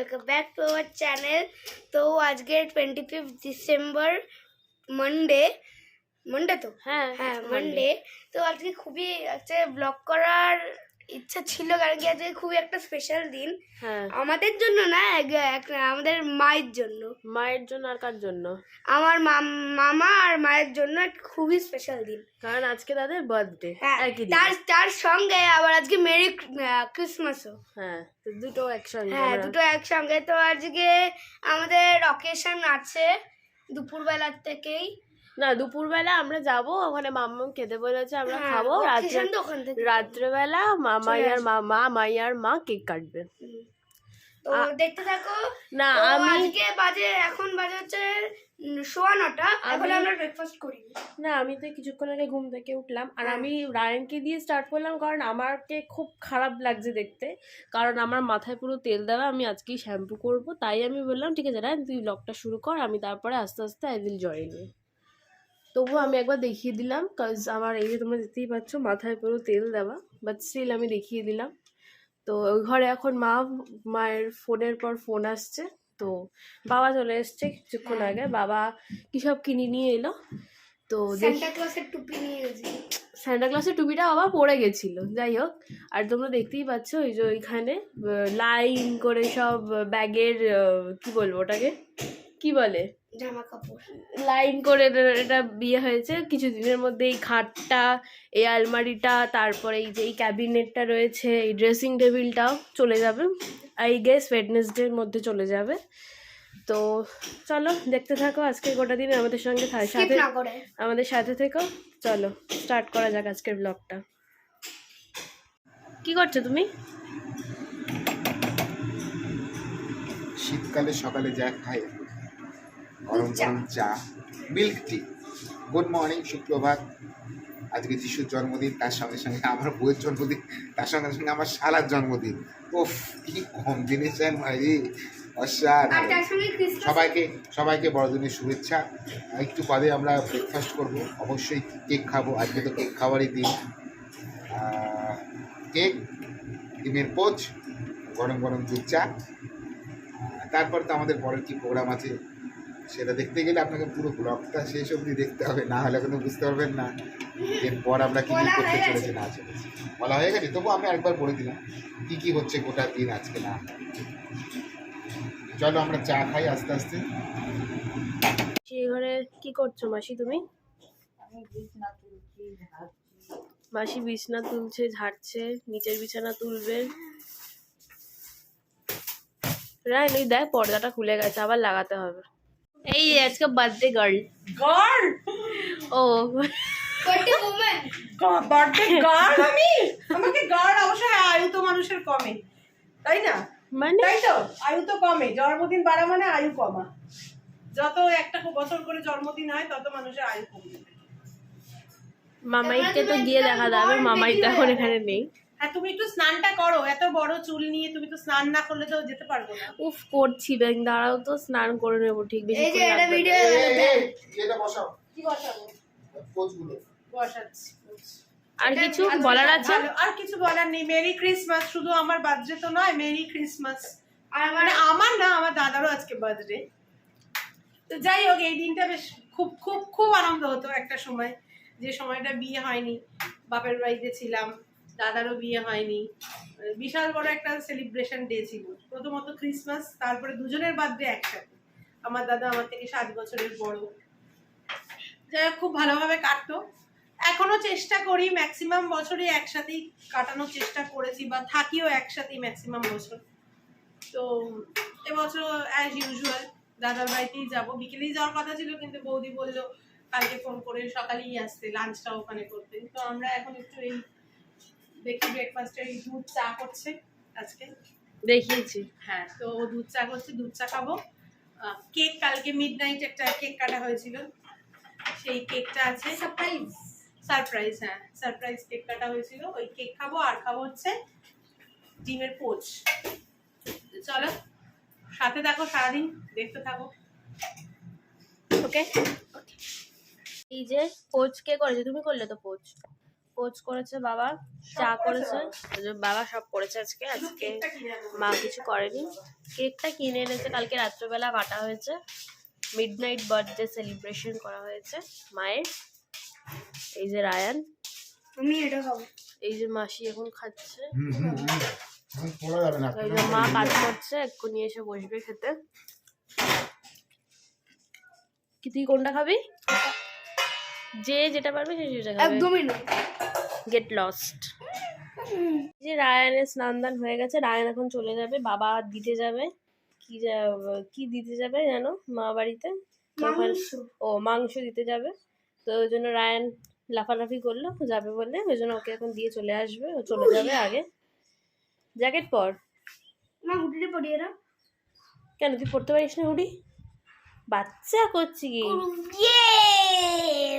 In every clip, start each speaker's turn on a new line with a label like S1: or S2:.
S1: Welcome back to our channel. তো আজকে 25 December, Monday তো হ্যাঁ মানডে। তো আজকে খুবই একটা ব্লগ করার ইচ্ছা ছিল, কারণ কি আজকে খুবই একটা স্পেশাল দিন। আমাদের জন্য না, আমাদের মায়ের জন্য।
S2: আর কার জন্য?
S1: আমার মামা আর মায়ের জন্য একটা খুবই স্পেশাল দিন,
S2: কারণ আজকে তাদের বার্থডে।
S1: তার সঙ্গে আবার আজকে মেরি ক্রিসমাসও।
S2: তো দুটো
S1: একসঙ্গে। তো আজকে আমাদের অকেশন আছে দুপুরবেলার থেকেই।
S2: না, দুপুরবেলা আমরা যাব ওখানে, মাম্মা খেতে বলেছে, আমরা খাবো। রাত্রেবেলা মামাই আর মা কেক কাটবে।
S1: তো দেখতে থাকো।
S2: না,
S1: এখন বাজে হচ্ছে 9:15। এখন আমরা ব্রেকফাস্ট করি।
S2: না, আমি তো কিছুক্ষণ আগে ঘুম থেকে উঠলাম, আর আমি রায়ানকে দিয়ে স্টার্ট করলাম, কারণ আমাকে খুব খারাপ লাগছে দেখতে, কারণ আমার মাথায় পুরো তেল দেওয়া। আমি আজকেই শ্যাম্পু করব, তাই আমি বললাম ঠিক আছে রায়ান, তুই ব্লগটা শুরু কর, আমি তারপরে আস্তে আস্তে আই উইল জয়েন ইউ। তবুও আমি একবার দেখিয়ে দিলাম, কাজ আমার এই যে তোমরা দেখতেই পাচ্ছ মাথায় পুরো তেল দেওয়া, বাট স্টিল আমি দেখিয়ে দিলাম। তো ওই ঘরে এখন মায়ের ফোনের পর ফোন আসছে। তো বাবা চলে এসছে কিছুক্ষণ আগে, বাবা কি সব কিনে নিয়ে এলো। তো
S1: সান্টা ক্লসের টুপি নিয়ে গেছি।
S2: সান্টা ক্লসের টুপিটা বাবা পরে গেছিল, যাই হোক। আর তোমরা দেখতেই পাচ্ছ ওই যে ওইখানে লাইন করে সব ব্যাগের কি বলবো ওটাকে, কি বলে,
S1: জামা কাপড়
S2: লাইন করে এটা বিয়ে হয়েছে কিছুদিনের মধ্যে। এই খাটটা, এই আলমারিটা, তারপরে এই যে এই ক্যাবিনেটটা রয়েছে, এই ড্রেসিং টেবিলটাও চলে যাবে, আই গেস ওয়েডনেসডের মধ্যে চলে যাবে। তো চলো দেখতে থাকো আজকে গোটা দিন আমাদের সঙ্গে আমাদের সাথে থেকো। চলো স্টার্ট করা যাক আজকের ব্লগটা। কি করছো তুমি?
S3: শীতকালে সকালে যা খাই, গরম গরম চা, মিল্ক টি। গুড মর্নিং, সুপ্রভাত। আজকে যিশুর জন্মদিন, তার সঙ্গে সঙ্গে আমার বউয়ের জন্মদিন, তার সঙ্গে সঙ্গে আমার শালার জন্মদিন। ওফ, কি কম্বিনেশন ভাই, অসাধারণ। সবাইকে বড়দিনের শুভেচ্ছা। একটু বাদে আমরা ব্রেকফাস্ট করব, অবশ্যই কেক খাবো। আজকে তো কেক খাওয়ারই দিন। কেক, ডিমের পোচ, গরম গরম দুধ চা। তারপর তো আমাদের পরের কী প্রোগ্রাম আছে সেটা দেখতে গেলে আপনাকে পুরো ব্লগটা শেষ অবধি দেখতে হবে, না হলে কিন্তু বুঝতে পারবেন না এরপর আমরা কী কী করতে চলেছি না চলেছি। বলা হয়ে গেছে, তবু আমি একবার বলে দিলাম কী কী হচ্ছে গোটা দিন আজকে না। চলো আমরা চা খাই আস্তে আস্তে।
S2: ঘরে কি করছো মাসি তুমি? মাসি বিছানা তুলছে, ঝাড়ছে, নিচের বিছানা তুলবে। রাইন এই দেখ পর্দাটা খুলে গেছে, আবার লাগাতে হবে। এই আজকে বার্থডে গার্ল। ও
S4: বার্থডে গার্ল আমি? আমাকে গার্ল অবশ্যই আয়ু তো মানুষের কমে, তাই না?
S2: মানে
S4: তাই তো, আয়ু তো কমে। জন্মদিন বাড়া মানে আয়ু কমা। যত একটা বছর করে জন্মদিন হয় তত মানুষের আয়ু কমে।
S2: মামাইকে তো গিয়ে দেখা যাবে, মামাই তো এখন এখানে নেই।
S4: হ্যাঁ, তুমি একটু স্নানটা করো, এত বড় চুল নিয়ে তুমি তো স্নান না করলে তো যেতে পারবো না।
S2: উফ, করছি ব্যাং, দাঁড়াও তো স্নান করে নেবো ঠিক বেশি।
S3: এটা বসাও।
S4: কি বসাবো?
S3: কোচগুলো
S4: বসাচ্ছি।
S2: আর কিছু বলার আছে?
S4: আর কিছু বলার নেই। Merry Christmas. শুধু আমার বার্থডে তো নয়, মেরি ক্রিসমাস। আর মানে আমার না, আমার দাদারও আজকে বার্থডে। তো যাই হোক, এই দিনটা বেশ খুব খুব খুব আনন্দ হতো একটা সময়, যে সময়টা বিয়ে হয়নি, বাপের বাড়িতে ছিলাম, দাদারও বিয়ে হয়নি। বিশাল বড় একটা সেলিব্রেশন ডে ছিল। প্রথমত ক্রিসমাস, তারপরে দুজনের বার্থডে একসাথে। আমার দাদা আমার থেকে 7 বছরের বড়। যাই হোক, খুব ভালোভাবে কাটতো। এখনো চেষ্টা করি ম্যাক্সিমাম বছরই একসাথেই কাটানোর চেষ্টা করেছি, বা থাকিও একসাথেই ম্যাক্সিমাম বছর। তো এবছর অ্যাজ ইউজুয়াল দাদার বাড়িতেই যাবো। বিকেলেই যাওয়ার কথা ছিল, কিন্তু বৌদি বললো কালকে ফোন করে সকালেই আসতে, লাঞ্চটা ওখানে করতে। তো আমরা এখন একটু এই দেখি ব্রেকফাস্টে এই দুধ চা করছে আজকে,
S2: দেখিয়েছি।
S4: হ্যাঁ, তো দুধ চা করছে, দুধ চা খাবো। কেক, কালকে মিডনাইট একটা কেক কাটা হয়েছিল, সেই কেকটা আছে। সারপ্রাইজ, হ্যাঁ সারপ্রাইজ কেক কাটা হয়েছিল, ওই কেক খাবো। আর খাবো হচ্ছে ডিমের পোচ। চলো সাথে থাকো, সারাদিন দেখতে থাকো।
S2: ওকে। এই যে পোচ কে করেছে? তুমি করলে তো পোচ। ওটস করেছে বাবা, চা করেছে, ওই যে বাবা সব করেছে আজকে। আজকে মা কিছু করেনি। কেকটা কিনে এনেছে, কালকে রাত্রেবেলা কাটা হয়েছে, মিডনাইট বার্থডে সেলিব্রেশন করা হয়েছে মায়ের। এই যে রায়ান,
S1: আমি এটা খাবো।
S2: এই যে মাসি এখন খাচ্ছে,
S3: পড়া যাবে না।
S2: এই যে মা কাজ করছে, এক্ষুনি এসে বসবে খেতে। কি তুই কোনটা খাবি? যে যেটা পারবে সে সেটা খাবে,
S1: একদমই না।
S2: Get lost. যে রায়ানের স্নান দান হয়ে গেছে, রায়ান এখন চলে যাবে, বাবা দিতে যাবে। কি দিতে যাবে জানো মা বাড়িতে?
S1: মাংস।
S2: ও মাংস দিতে যাবে, তো ওই জন্য রায়ান লাফালাফি করলো যাবে বলে, ওই জন্য ওকে এখন দিয়ে চলে আসবে, ও চলে যাবে আগে। জ্যাকেট পর।
S1: মা হুডিটা পরিয়ে দাও।
S2: কেন তুই পড়তে পারিস না হুডি? বাচ্চা করছি কি,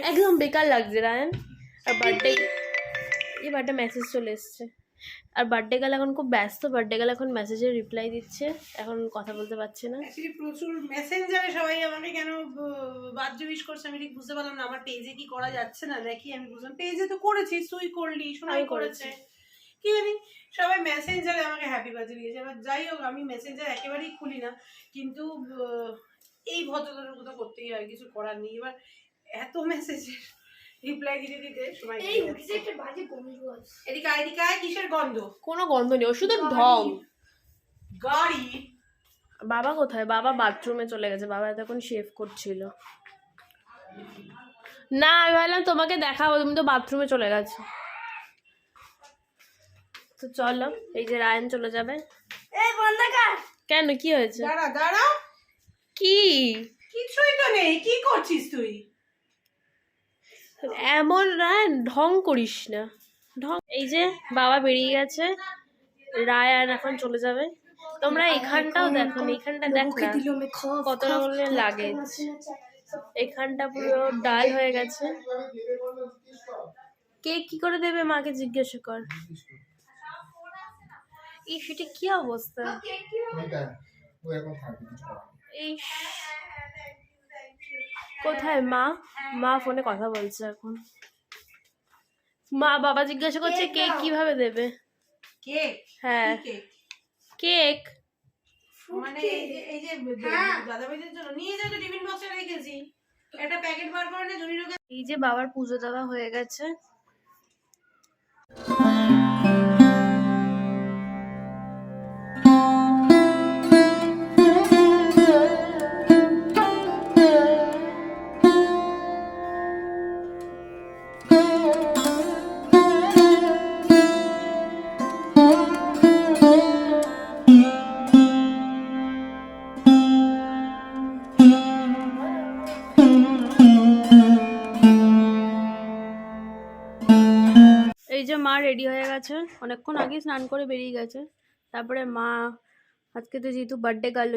S2: একদম বেকার লাগছে রায়ান। আর বার্থডে, এই বার্থডে মেসেজ চলে এসছে। আর বার্থডে গাল এখন খুব ব্যস্ত, বার্থডে গাল এখন মেসেজের রিপ্লাই দিচ্ছে, এখন কথা বলতে পারছে না।
S4: অ্যাকচুয়ালি প্রচুর মেসেঞ্জারে সবাই আমাকে কেন বার্থডে উইশ করছে আমি ঠিক বুঝতে পারলাম না। আমার পেজে কি করা যাচ্ছে না নাকি, আমি বুঝলাম পেজে তো করেছি, তুই করলি, সোনাই করেছে, কি জানি সবাই মেসেঞ্জারে আমাকে হ্যাপি বার্থডে দিয়েছে। এবার যাই হোক, আমি মেসেঞ্জার একেবারেই খুলি না, কিন্তু এই ভদ্রতার তো করতেই হয়, কিছু করার নেই। এবার এত মেসেজের রিপ্লাই দিতে দিতে সময়
S1: এই হুডিটা একটা বাজে গন্ধ আছে।
S4: এদিকে এদিকে কিসের গন্ধ?
S2: কোনো গন্ধ নেই, ও শুধু ঢং।
S4: গাড়ি।
S2: বাবা কোথায়? বাবা বাথরুমে চলে গেছে, বাবা তখন শেভ করছিল। না আমি ভাবলাম তোমাকে দেখাবো, তুমি তো বাথরুমে চলে গেছো। তো চলো, এই যে রায়ান চলে যাবে।
S1: এই বন্ধ কর।
S2: কেন কি হয়েছে?
S4: দাঁড়া দাঁড়া,
S2: কি?
S4: কিছুই তো নেই, কি করছিস তুই?
S2: এমন রায়ান ঢং করিস না, ঢং। এই যে বাবা বেরিয়ে গেছে, রায়ান এখন চলে যাবে। তোমরা এখানটাও দেখো, এখানটা দেখ না কত রকমের লাগে। এখানটা পুরো ডাল হয়ে গেছে। কেক কি করে দেবে মাকে জিজ্ঞেস কর। এই সেটা কি অবস্থা? এই কোথায় মা? মা ফোনে কথা বলছে এখন। মা বাবা জিজ্ঞাসা করছে কেক কিভাবে দেবে।
S4: কেক?
S2: হ্যাঁ কেক,
S4: মানে এই যে দাদাভাইদের জন্য নিয়ে যাও, তো টিফিন বক্সে রেখেছি, একটা প্যাকেট বার করে না জনির।
S2: এই যে বাবার পুজো দেওয়া হয়ে গেছে। এই যে মা রেডি হয়ে গেছে, অনেকক্ষণ আগে স্নান করে বেরিয়ে গেছে। তারপরে মা আজকে তো যেহেতু বার্থডে গার্ল,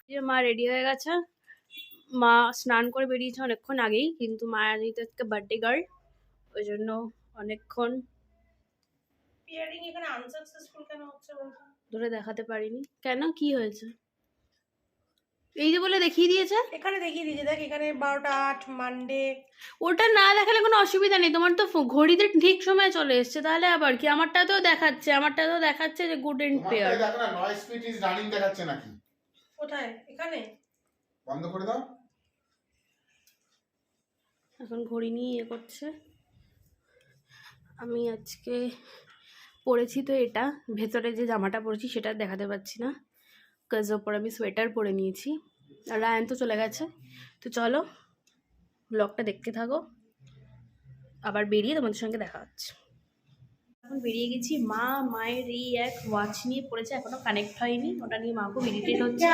S2: এই যে মা রেডি হয়ে গেছে, মা স্নান করে বেরিয়েছে অনেকক্ষণ আগেই, কিন্তু মা যেহেতু আজকে বার্থডে গার্ল ওই জন্য অনেকক্ষণ
S4: পিয়ারিং এখানে আনসাকসেসফুল কেন হচ্ছে বলতো?
S2: ধরে দেখাতে পারিনি। কেন কি হয়েছে? এই যে বলে দেখিয়ে দিয়েছে,
S4: এখানে দেখিয়ে দিয়েছে, দেখ এখানে 12:08 মানডে।
S2: ওটা না দেখালে কোনো অসুবিধা নেই, তোমার তো ঘড়িতে ঠিক সময় চলে এসছে, তাহলে আবার কি? আমারটাতেও দেখাচ্ছে যে গুড এন্ড পেয়ার।
S3: দেখো না নয়েজ স্পিড ইজ রানিং দেখাচ্ছে নাকি?
S4: কোথায়? এখানে
S3: বন্ধ করে দাও।
S2: এখন ঘড়ি নিয়ে ইয়ে করছে। আমি আজকে পরেছি তো এটা, ভেতরে যে জামাটা পরেছি সেটা দেখাতে পারছি না, কাজ ওপর আমি সোয়েটার পরে নিয়েছি। আর রায়ান তো চলে গেছে। তো চলো ব্লগটা দেখতে থাকো, আবার বেরিয়ে তোমাদের সঙ্গে দেখা হচ্ছে। এখন বেরিয়ে গেছি, মায়ের এই এক ওয়াচ নিয়ে পড়েছে, এখনো কানেক্ট হয়নি, ওটা নিয়ে মাকেও ইরিটেট হচ্ছে।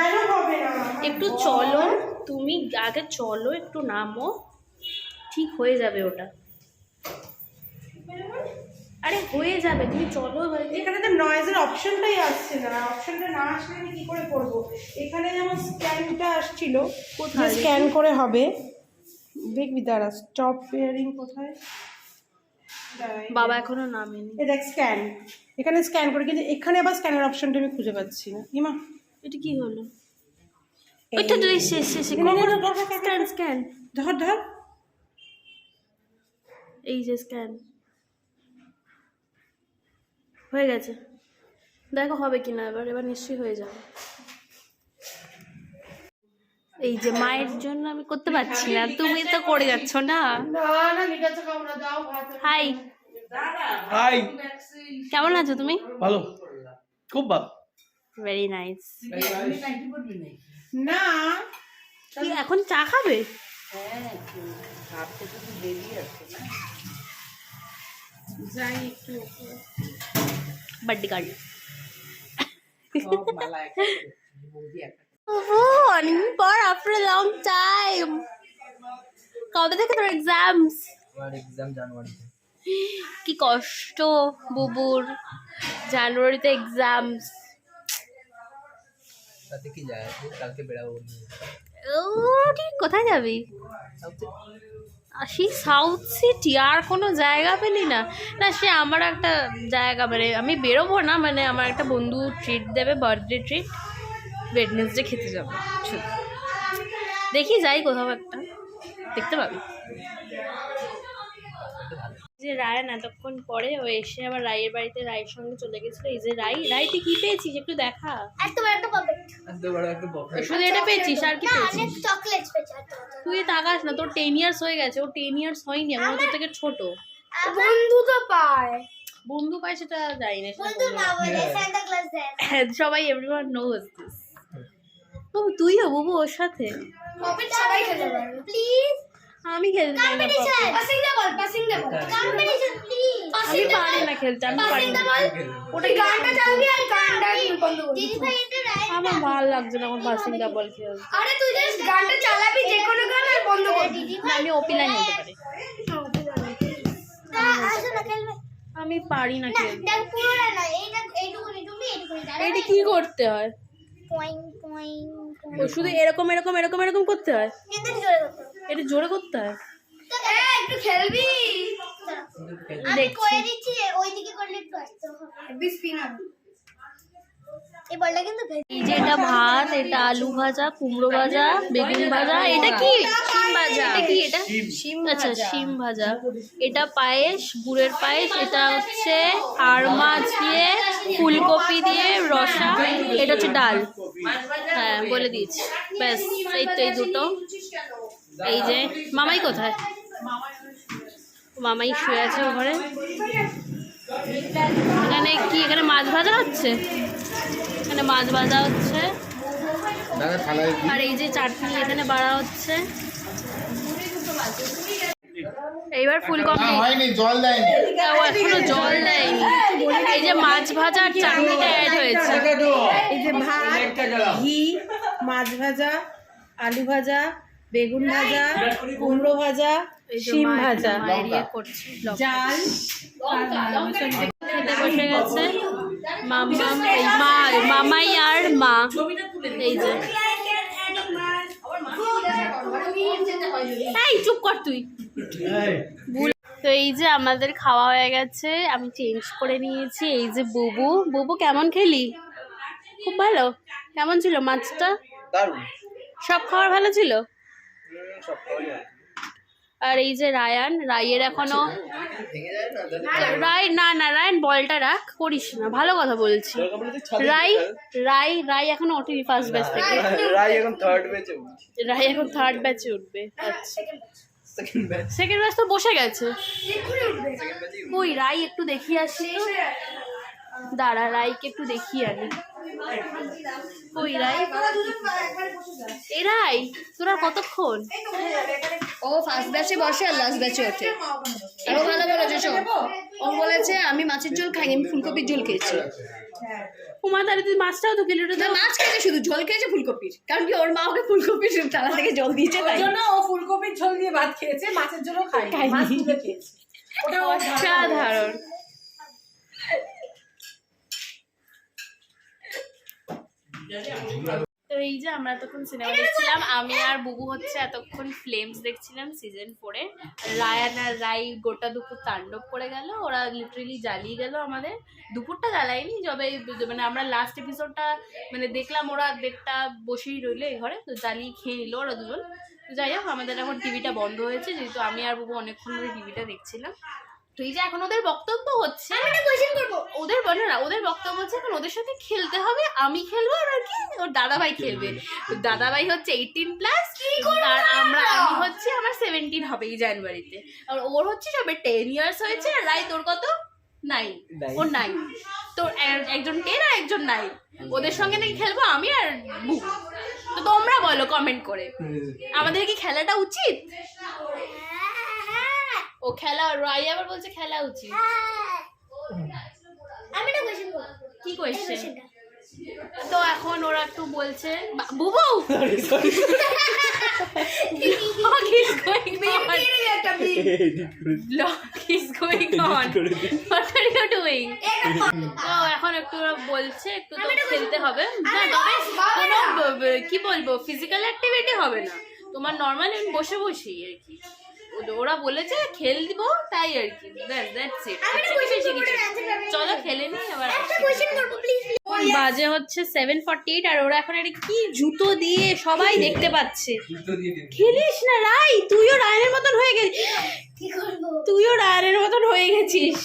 S2: একটু চলো, তুমি আগে চলো, একটু নামো, ঠিক হয়ে যাবে ওটা। আরে হয়ে যাবে, তুমি চলো।
S4: এখানে তো নয়েজের অপশনটাই আসছে না, অপশনটা না আসলে আমি কি করে করব? এখানে যেমন স্ক্যানটা আসছিল, কোথায় স্ক্যান করে হবে দেখবি, দাঁড়া স্টপ পেয়ারিং কোথায়?
S2: বাবা এখনো নামেনি।
S4: এই দেখ স্ক্যান, এখানে স্ক্যান করে, কিন্তু এখানে আবার স্ক্যানের অপশনটা আমি খুঁজে পাচ্ছি না। ইমা
S2: এটা কি হলো? এটা তো স্ক্যান
S4: ধর ধর,
S2: এই যে স্ক্যান, হয়ে গেছে, দেখো হবে কিনা এবার, এবার নিশ্চয়ই হয়ে যাবে। এই যে মায়ের জন্য আমি করতে পারছি না, তুমি তো করে যাচ্ছ না। হাই
S5: হাই,
S2: কেমন আছো তুমি?
S5: ভালো, খুব ভালো।
S2: Very nice.
S4: না
S2: কি এখন চা খাবে?
S4: যাই একটু
S2: বার্থডে কার্ড। অনেকদিন পর, আফটার লং টাইম। কবে থেকে তোর এক্সামস?
S5: আমার এক্সাম জানুয়ারিতে।
S2: কি কষ্ট বুবুর, জানুয়ারিতে এক্সামস।
S5: তাতে কি যায় আছে, কালকে বেড়াবো বন্ধু।
S2: ও ঠিক, কোথায় যাবি? সেই সাউথ সিটি, আর কোনো জায়গা পেলি না? না সে আমার একটা জায়গা, মানে আমি বেরোবো না, মানে আমার একটা বন্ধু ট্রিট দেবে, বার্থডে ট্রিট, ওয়েডনেসডে খেতে যাবো। দেখি যাই কোথাও একটা, দেখতে পাবি। যে রায়ান এতক্ষণ পরে ও এসে আবার রায়ের বাড়িতে রায়ের সঙ্গে চলে গেছিল। এই যে রাই তুই কি পেয়েছিস একটু দেখা।
S1: এত বড় একটা পাপেট,
S5: এত বড় একটা বক্স।
S2: শুধু এটা পেয়েছিস আর কি
S1: না
S2: পেয়েছিস?
S1: অনেক চকলেটস পেয়েছি।
S2: তুই তাকাস না, তোর 10 ইয়ার্স হয়ে গেছে, ও 10 ইয়ার্স হয়নি, আমার তোর থেকে ছোট।
S1: বন্ধু তো পায়,
S2: বন্ধু পায় সেটা জানি না, সেটা
S1: বন্ধু না বলে সান্তা ক্লজ দেয়।
S2: হ্যাঁ, সবাই এভরিওয়ান নোজ দিস। বাবু তুইও বাবু ওর সাথে?
S1: পাপেট সবাই খেতে পারবে প্লিজ।
S2: আমি খেলতে পারি না
S1: competition,
S2: papa.
S1: Passing the ball, passing the ball, competition please.
S2: আমি পারি না খেলতে, আমি পারি না।
S1: ওটা গানটা চালাবি আর গানটা বন্ধ করবি। দিদি ভাই এটা রাইট।
S2: আমার ভালো লাগছে না আমার পাসিং দা বল খেলতে।
S1: আরে তুই জাস্ট গানটা চালাবি, যে কোনো গান আর বন্ধ করবি। দিদি
S2: না, আমি ওপি লাইন হতে পারি।
S1: আসো না খেলবে।
S2: আমি পারি না খেলতে।
S1: দেখ পুরোটা না, এইটা এইটুকুনি তুমি এইটুকুনি দাঁড়া।
S2: এটা কি করতে হয়?
S1: পয়েন্ট পয়েন্ট
S2: ও শুধু এরকম এরকম এরকম এরকম করতে হয়?
S1: কিন্তু জোরে করতে হবে।
S2: এটা জোরে করতে হয়?
S1: একটু খেলবি। আমি
S2: দেখছি।
S1: করে দিচ্ছি, ওইদিকে করলে একটু আসতে হবে। এই বলটা কিন্তু
S2: এই যে এটা ভাত, এটা আলু ভাজা, কুমড়ো ভাজা, বেগুন ভাজা, এটা কি শিম ভাজা, এটা কি এটা শিম, আচ্ছা শিম ভাজা, এটা পায়েস, গুড়ের পায়েস, এটা হচ্ছে আর মাছ দিয়ে ফুলকপি দিয়ে রসা, এটা হচ্ছে ডাল। হ্যাঁ বলে দিয়েছি, ব্যাস এই তো এই দুটো। এই যে মামাই কোথায়? মামাই শুয়ে আছে ঘরে। এখানে কি, এখানে মাছ ভাজা হচ্ছে, এখানে মাছ ভাজা হচ্ছে, আর এই যে চাটনি এখানে বাড়া হচ্ছে। এইবার ফুলকপি
S3: হয়নি, জল দেয়নি।
S2: ও এখনো জল দেয়নি। এই যে মাছ ভাজা আর চাটনিটা অ্যাড হয়েছে।
S4: এই যে ভাত, ঘি, মাছ ভাজা, আলু ভাজা, বেগুন ভাজা, কুমড়ো ভাজা,
S2: এই যে
S4: শিম
S2: মা-
S4: ভাজা,
S2: মায়ের ইয়ে করছে,
S4: ডাল,
S2: খেতে বসে গেছে মামাম, এই মামাই আর মা। এই যে এই চুপ কর তুই। তো এই যে আমাদের খাওয়া হয়ে গেছে, আমি চেঞ্জ করে নিয়েছি। এই যে বুবু, বুবু কেমন খেলি? খুব ভালো। কেমন ছিল মাছটা?
S5: দারুণ।
S2: সব খাবার ভালো ছিল।
S5: সব খাওয়া যায়।
S2: আর এই যে রায়ান, রায়ের এখনো
S5: ভেঙে যায় না
S2: রায়, না না রায়ান বলটা রাখ, করিস না, ভালো কথা বলছি। রাই এখনো ওঠেনি ফার্স্ট ব্যাচ থেকে।
S5: রাই এখন থার্ড ব্যাচে উঠছে।
S2: রাই এখন থার্ড ব্যাচে উঠবে। আচ্ছা
S5: সেকেন্ড ব্যাচ।
S2: সেকেন্ড ব্যাচ তো বসে গেছে।
S5: সেকেন্ড ব্যাচে
S2: কই রাই একটু দেখিয়ে আসি তো। দাঁড়া রাইকে একটু দেখিয়ে আনি। কই রাই? এ রাই তোরা কতক্ষণ?
S6: ও ফার্স্ট ব্যাচে বসে আর লাস্ট ব্যাচে ওঠে। আরো ভালো বলেছে শোন, ও বলেছে আমি মাছের ঝোল খাইনি, আমি ফুলকপির ঝোল খেয়েছি।
S2: উমা তাহলে তুই মাছটাও তো খেলি, ওটা
S6: না
S2: তো
S6: মাছ খেয়েছে, শুধু ঝোল খেয়েছে ফুলকপির, কারণ কি ওর মা ওকে ফুলকপির থালা থেকে জল দিয়েছে তাই।
S4: জন্য ও ফুলকপির ঝোল দিয়ে ভাত খেয়েছে, মাছের জন্য খায়নি, মাছ তুলে খেয়েছে। ওটা ওর
S2: অসাধারণ। তো এই যে আমরা এতক্ষণ সিনেমা দেখছিলাম, আমি আর বুবু হচ্ছে এতক্ষণ ফ্লেমস দেখছিলাম সিজন 4 এ। রায়ান আর রাই গোটা দুপুর তাণ্ডব করে গেল, ওরা লিটারেলি জ্বালিয়ে গেল আমাদের। দুপুরটা জ্বালায়নি, যবে মানে আমরা লাস্ট এপিসোডটা মানে দেখলাম, ওরা দেড়টা বসেই রইলো এই ঘরে, তো জ্বালিয়ে খেয়ে নিল ওরা দুজন। তো যাই হোক আমাদের এখন টিভিটা বন্ধ হয়েছে, যেহেতু আমি আর বুবু অনেকক্ষণ ধরে টিভিটা দেখছিলাম। তো এই যে এখন ওদের বক্তব্য হচ্ছে, ওদের বলে না, ওদের বক্তব্য হচ্ছে এখন ওদের সাথে খেলতে হবে, আমি খেলবো আর কি ওর দাদাভাই খেলবে। দাদাভাই হচ্ছে 18+, আর আমি হচ্ছে আমার 17 হবে এই জানুয়ারিতে, আর ওর হচ্ছে সবে 10 ইয়ার্স হয়েছে। আর রাই তোর কত? 9। ওর 9। তো একজন 10 আর একজন 9, ওদের সঙ্গে নাকি খেলবো আমি আর বুবু। তো তোমরা বলো কমেন্ট করে, আমাদের কি খেলাটা উচিত? ও খেলা, রাই আবার বলছে খেলা উচিত। কি কোয়েশ্চেন? তো এখন ওরা একটু বলছে বুবু এখন একটু ওরা বলছে একটু তো খেলতে হবে, তবে কি বলবো ফিজিক্যাল অ্যাক্টিভিটি হবে না, তোমার নর্মাল বসে বসেই আর কি। ওরা বলেছে খেল দিব তাই আর কি, দ্যাটস ইট। চলো খেলে নি এবার। বাজে হচ্ছে 7:48 আর ওরা এখন একটা কি জুতো দিয়ে সবাই দেখতে পাচ্ছে। খেলিস না রাই, তুইও রায়নের মতন হয়ে গেছিস, তুইও রায়নের মতন হয়ে গেছিস,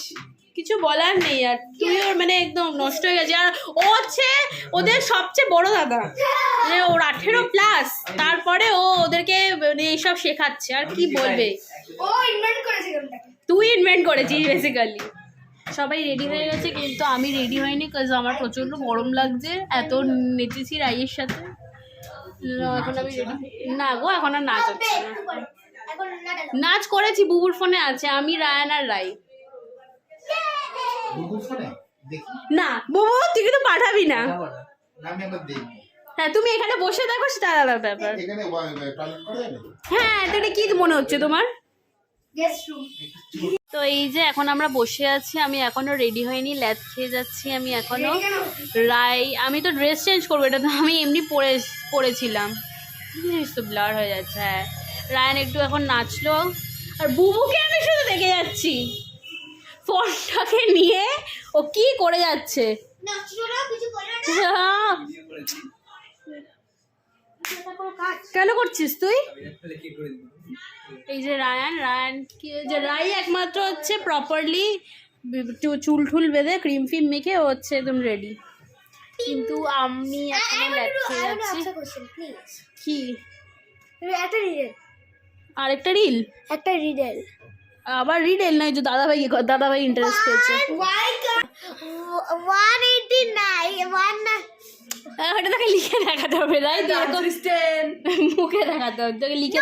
S2: কিছু বলার নেই। আর তুইও মানে একদম নষ্ট হয়ে গেছিস। আর ও হচ্ছে ওদের সবচেয়ে বড় দাদা, মানে ওর 18+, তারপরে ও ওদেরকে মানে এইসব শেখাচ্ছে। আর কি বলবে, তুই ইনভেন্ট করেছিস বেসিক্যালি। সবাই রেডি হয়ে গেছে কিন্তু আমি রেডি হইনি, কাজ আমার প্রচন্ড গরম লাগছে, এত নেচেছি রাইয়ের সাথে। এখন আমি না গো, এখন আর নাচ হচ্ছে না। নাচ করেছি, বুবুর ফোনে আছে, আমি রায়ান আর রাই। না বুবু তুই কিন্তু পাঠাবি না, হ্যাঁ তুমি এখানে বসে দেখো, সেটা আলাদা ব্যাপার। হ্যাঁ এটা কি মনে হচ্ছে তোমার? তো এই যে এখন আমরা বসে আছি, আমি এখনো রেডি হয়নি, ল্যাদ খেয়ে যাচ্ছি আমি এখনো। রাই, আমি তো ড্রেস চেঞ্জ করবো, এটা তো আমি এমনি পরেছিলাম, জিনিস তো ব্লার হয়ে যাচ্ছে। হ্যাঁ রায়ান একটু এখন নাচলো, আর বুবুকে আমি শুধু দেখে যাচ্ছি ফোনটাকে নিয়ে ও কি করে যাচ্ছে। কেন করছিস তুই? এই যে রায়ান কি যে রাই একমাত্র হচ্ছে প্রপারলি চুল ঠুল বেঁধে ক্রিম ফিম মেখে ও হচ্ছে একদম রেডি, কিন্তু আমি এখন খেয়ে যাচ্ছি। কি আরেকটা রিল? একটা রিডেল, আবার রিডেল নয় যে দাদাভাই ইন্টারেস্ট পেয়েছে। 189 ওটা তোকে লিখে দেখাতে হবে, রাই মুখে দেখাতে হবে তোকে, লিখে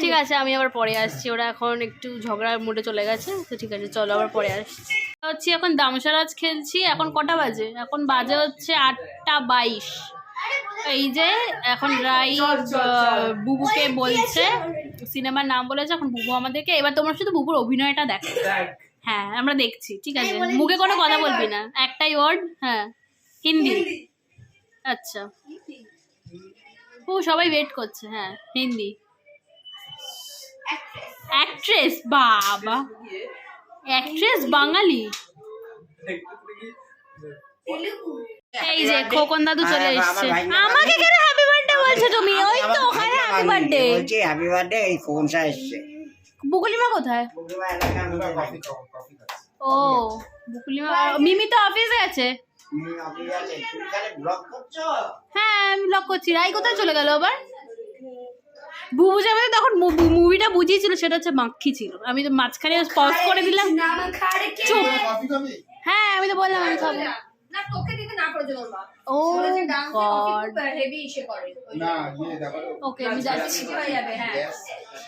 S2: ঠিক আছে। আমি আবার পরে আসছি, ওরা এখন একটু ঝগড়ার মোডে চলে গেছে, তো ঠিক আছে চলো আবার পরে আসছি। হচ্ছে এখন দামসারাজ খেলছি। এখন কটা বাজে? এখন বাজে হচ্ছে 8:22। এই যে এখন রাই বুবুকে বলছে, সিনেমার নাম বলেছে, এখন বুবু আমাদেরকে, এবার তোমরা শুধু বুবুর অভিনয়টা দেখো। হ্যাঁ আমরা দেখছি, ঠিক আছে, মুখে কোনো কথা বলবি না, একটাই ওয়ার্ড। হ্যাঁ হিন্দি। আচ্ছা ও সবাই ওয়েট করছে। হ্যাঁ হিন্দি। অ্যাক্ট্রেস, বাবা অ্যাক্ট্রেস বাঙালি। এই যে খোকন দাদু চলে এসেছে। আমাকে কেন হ্যাপি বার্থডে বলছো তুমি? ওই তো ওখানে হ্যাপি বার্থডে
S7: বলছি, হ্যাপি বার্থডে। এই ফোনটা এসছে।
S2: বুকুলিমা কোথায়? ও বুকুলিমা, মিমি তো অফিসে আছে। হ্যাঁ আমি ব্লগ করছি। রাই কোথায় চলে গেল আবার? বুবু যাবে তখন মুভিটা বুঝিয়েছিল, সেটা হচ্ছে মাক্ষী ছিল, আমি তো মাঝখানে পজ করে দিলাম। চুপ। হ্যাঁ আমি তো বললাম আমি খাবো না, তোকে দিতে না করে দিলাম। ও গড, হেভি ইসে করে না, ইয়ে দেখো। ওকে আমি যাচ্ছি, হয়ে যাবে। হ্যাঁ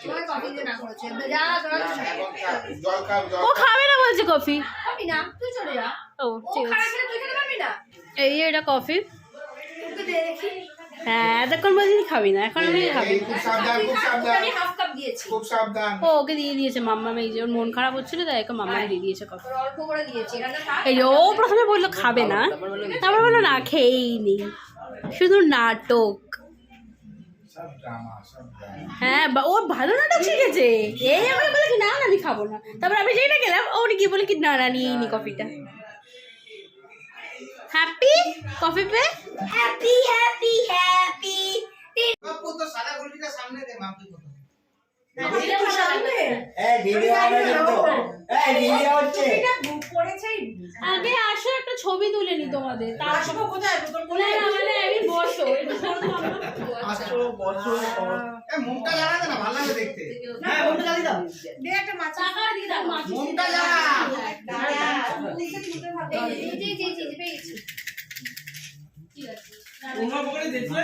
S2: তোমার কফি দিতে না করেছে, যা জল খাও। ও খাবে না বলছে কফি, খাবি না তুই চলে যা। ও ঠিক আছে, তুই খেতে পারবি না। এই এটা কফি, তোকে দে দেখি। হ্যাঁ এতক্ষণ বলছি খাবি না, এখন আমি খাবি। আমি হাফ কাপ দিয়েছি, খুব সাবধান। ও ওকে দিয়ে দিয়েছে মাম্মা, এই যে ওর মন খারাপ হচ্ছিল তাই ওকে মাম্মা দিয়ে দিয়েছে কফি, অল্প করে দিয়েছি। এই যে ও প্রথমে বললো খাবে না, তারপর বললো না খেয়েই নি, শুধু নাটক। হ্যাঁ ও ভালো নাটক শিখেছে। এই আমরা বলে কি না আমি খাবো না, তারপর আমি যেই না গেলাম ও কি বলে কি না নিয়েই নি কফিটা। Happy coffee pay happy happy happy. আপু তো সাদা গুলটিটা সামনে দে, মাপি কত আগে আসো একটা ছবি তুলে নি তোমাদের
S4: আসবো কোথায় বোতল বলে
S2: মানে আমি বসো
S3: মুখটা জ্বালাতে না ভালো লাগে দেখতে
S4: হ্যাঁ বোতল জ্বালিয়ে দাও দে একটা মাছ
S2: টাকা দিয়ে দাও
S3: মুখটা জ্বালা
S5: তোমার পকেটে দেখলে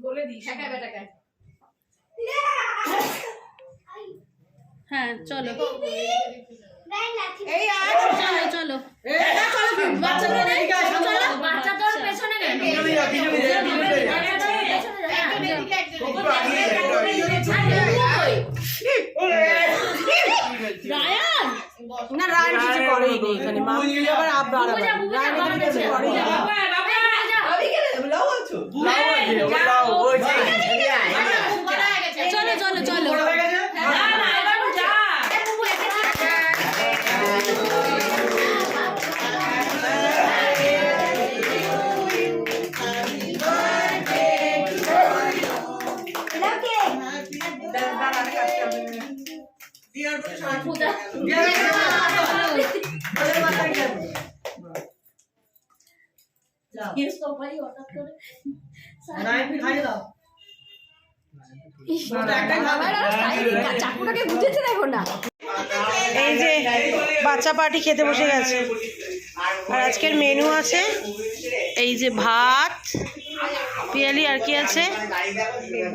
S4: বলে দিস
S2: হ্যাঁ চলো
S4: এই আর
S2: চলো চলো
S4: এটা চলো বাচ্চাদের এদিকে আসো চলো
S6: বাচ্চা তোর পেছনে নেই
S2: রায়ান
S4: না রায় কিছু করেই নেই এখানে মা আবার আবার রায় কিছু করেই নেই
S2: চলো চলো চলো
S6: চাকুটাকে বুঝেছে দেখো না
S4: এই যে বাচ্চা পার্টি খেতে বসে গেছে আর আজকের মেনু আছে এই যে ভাত পিয়ালি আর কি আছে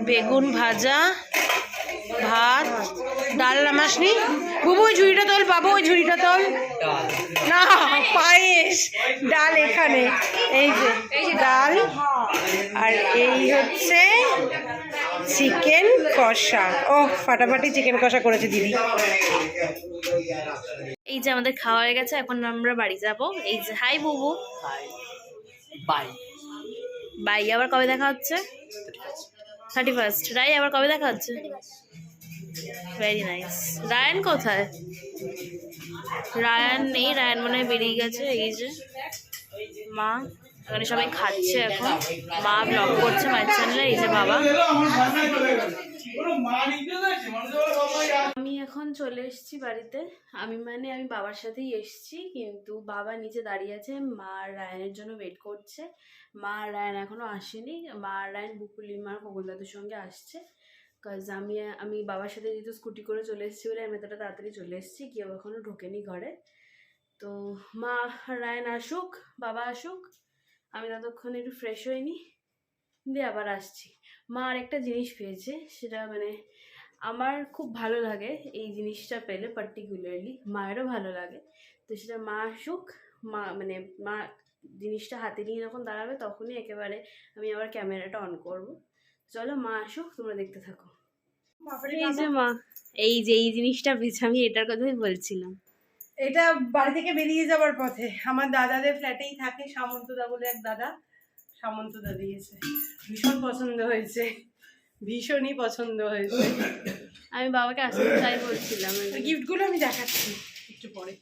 S4: বেগুন ভাজা ভাত ডাল নামাসনি বুবু ওই ঝুড়িটা তোল বাবু ওই ঝুড়িটা তোল না পায়েস ডাল এখানে এই যে ডাল আর এই হচ্ছে চিকেন কষা ও ফাটাফাটি চিকেন কষা করেছে দিদি
S2: এই যে আমাদের খাওয়া হয়ে গেছে এখন আমরা বাড়ি যাব এই যে হাই বুবু
S5: বাই
S2: বাই আবার কবে দেখা হচ্ছে 31st রাই আবার কবে দেখা হচ্ছে ভেরি নাইস রায়ান কোথায় রায়ান নেই রায়ান মনে হয় বেরিয়ে গেছে এই যে মা এখানে সবাই খাচ্ছে এখন মা ব্লগ করছে মায়ের চ্যানেলে এই যে বাবা আমি এখন চলে এসেছি বাড়িতে আমি বাবার সাথেই এসেছি কিন্তু বাবা নিচে দাঁড়িয়ে আছে মা আর রায়ানের জন্য ওয়েট করছে মা আর রায়ান এখনো আসেনি মা আর রায়ান বুকুলিমার খোকল দাদুর সঙ্গে আসছে কাজ আমি বাবার সাথে যেহেতু স্কুটি করে চলে এসেছি বলে আমি এতটা তাড়াতাড়ি চলে এসেছি কেউ এখনো ঢোকেনি ঘরে তো মা আর রায়ান আসুক বাবা আসুক আমি ততক্ষণ একটু ফ্রেশ হইনি দিয়ে আবার আসছি মা আরেকটা জিনিস পেয়েছে সেটা মানে আমার খুব ভালো লাগে এই জিনিসটা পেলে পার্টিকুলারলি মায়েরও ভালো লাগে তো সেটা মা আসুক মা জিনিসটা হাতে নিয়ে যখন দাঁড়াবে তখনই একেবারে আমি আবার ক্যামেরাটা অন করব চলো মা আসুক তোমরা দেখতে থাকো এই যে মা এই যে এই জিনিসটা পেয়েছে আমি এটার কথাই বলছিলাম
S4: এটা বাড়ি থেকে বেরিয়ে যাবার পথে আমার দাদাদের ফ্ল্যাটেই থাকে সামন্তদা বলে এক দাদা সামন্তদা দিয়েছে ভীষণ পছন্দ হয়েছে ভীষণই পছন্দ হয়েছে
S2: আমি বাবাকে আসতে চাই বলছিলাম
S4: গিফটগুলো আমি দেখাচ্ছি একটু পরে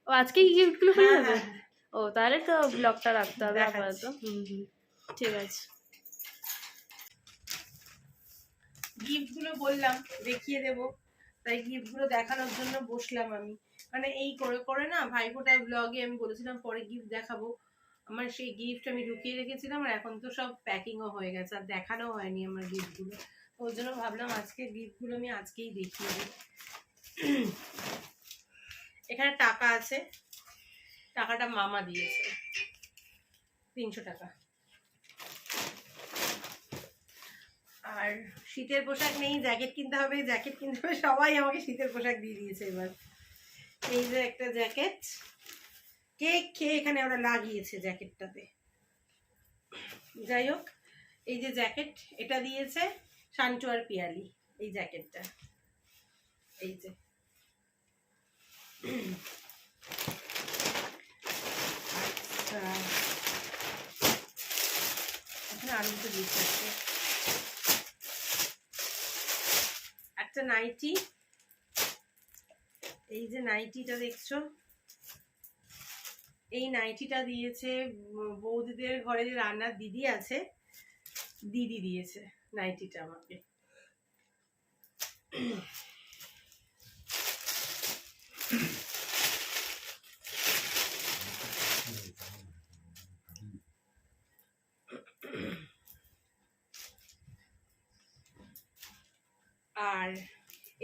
S2: ও আজকে কি গিফটগুলো হয়ে যাবে
S4: হ্যাঁ।
S2: ও তাহলে তো ব্লগটা রাখতে হবে
S4: দেখাচ্ছি।
S2: আপাতত ঠিক আছে
S4: গিফটগুলো বললাম দেখিয়ে দেব তাই গিফটগুলো দেখানোর জন্য বসলাম আমি মানে এই করে করে না ভাইফোঁটার ব্লগে আমি বলেছিলাম পরে গিফট দেখাবো আমার সেই গিফট আমি ঢুকিয়ে রেখেছিলাম আর এখন তো সব প্যাকিংও হয়ে গেছে আর দেখানো হয়নি আমার গিফটগুলো ওই জন্য ভাবলাম আজকে গিফটগুলো আমি আজকেই দেখিয়ে দিই এখানে টাকা আছে টাকাটা মামা দিয়েছে 300 টাকা আর শীতের পোশাক নেই জ্যাকেট কিনতে হবে সবাই আমাকে শীতের পোশাক দিয়ে দিয়েছে এবার এই যে একটা জ্যাকেট কেক খেয়ে এখানে ওরা লাগিয়েছে জ্যাকেটটাতে যাই হোক এই যে জ্যাকেট এটা দিয়েছে শান্টু আর পিয়ালি এই জ্যাকেটটা এই যে আচ্ছা এখানে আরো দুটো গিফট আছে একটা নাইটি এই যে নাইটিটা দেখছো এই নাইটিটা দিয়েছে বৌদিদের ঘরে যে রান্নার দিদি আছে দিদি দিয়েছে নাইটিটা আমাকে আর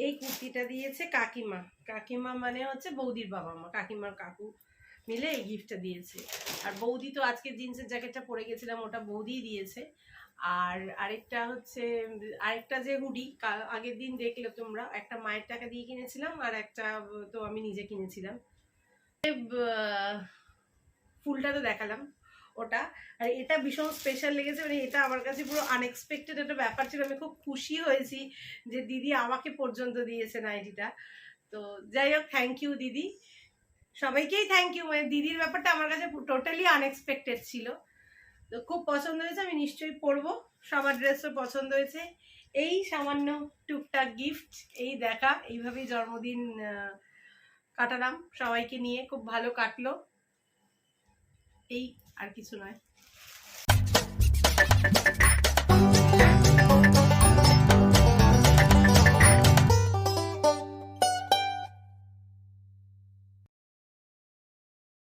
S4: এই কুর্তিটা দিয়েছে কাকিমা। কাকিমা মানে হচ্ছে বৌদির বাবা মা, কাকিমার কাকু মিলে এই গিফটটা দিয়েছে। আর বৌদি তো আজকে জিন্সের জ্যাকেটটা পরে গেছিলাম, ওটা বৌদি দিয়েছে। আর আরেকটা হচ্ছে, আরেকটা যে হুডি আগের দিন দেখলে তোমরা, একটা মায়ের টাকা দিয়ে কিনেছিলাম আর একটা তো আমি নিজে কিনেছিলাম। ফুলটা তো দেখালাম ওটা। আর এটা ভীষণ স্পেশাল লেগেছে, মানে এটা আমার কাছে পুরো আনএক্সপেক্টেড একটা ব্যাপার ছিল। আমি খুব খুশি হয়েছি যে দিদি আমাকে পর্যন্ত দিয়েছে নাইটিটা। তো যাই হোক, থ্যাংক ইউ দিদি, সবাইকেই থ্যাংক ইউ। মানে দিদির ব্যাপারটা আমার কাছে টোটালি আনএক্সপেক্টেড ছিল। তো খুব পছন্দ হয়েছে, আমি নিশ্চয়ই পরবো। সবার ড্রেসও পছন্দ হয়েছে। এই সামান্য টুকটাক গিফট, এই দেখা, এইভাবেই জন্মদিন কাটালাম সবাইকে নিয়ে, খুব ভালো কাটলো। এই আর কিছু নয়।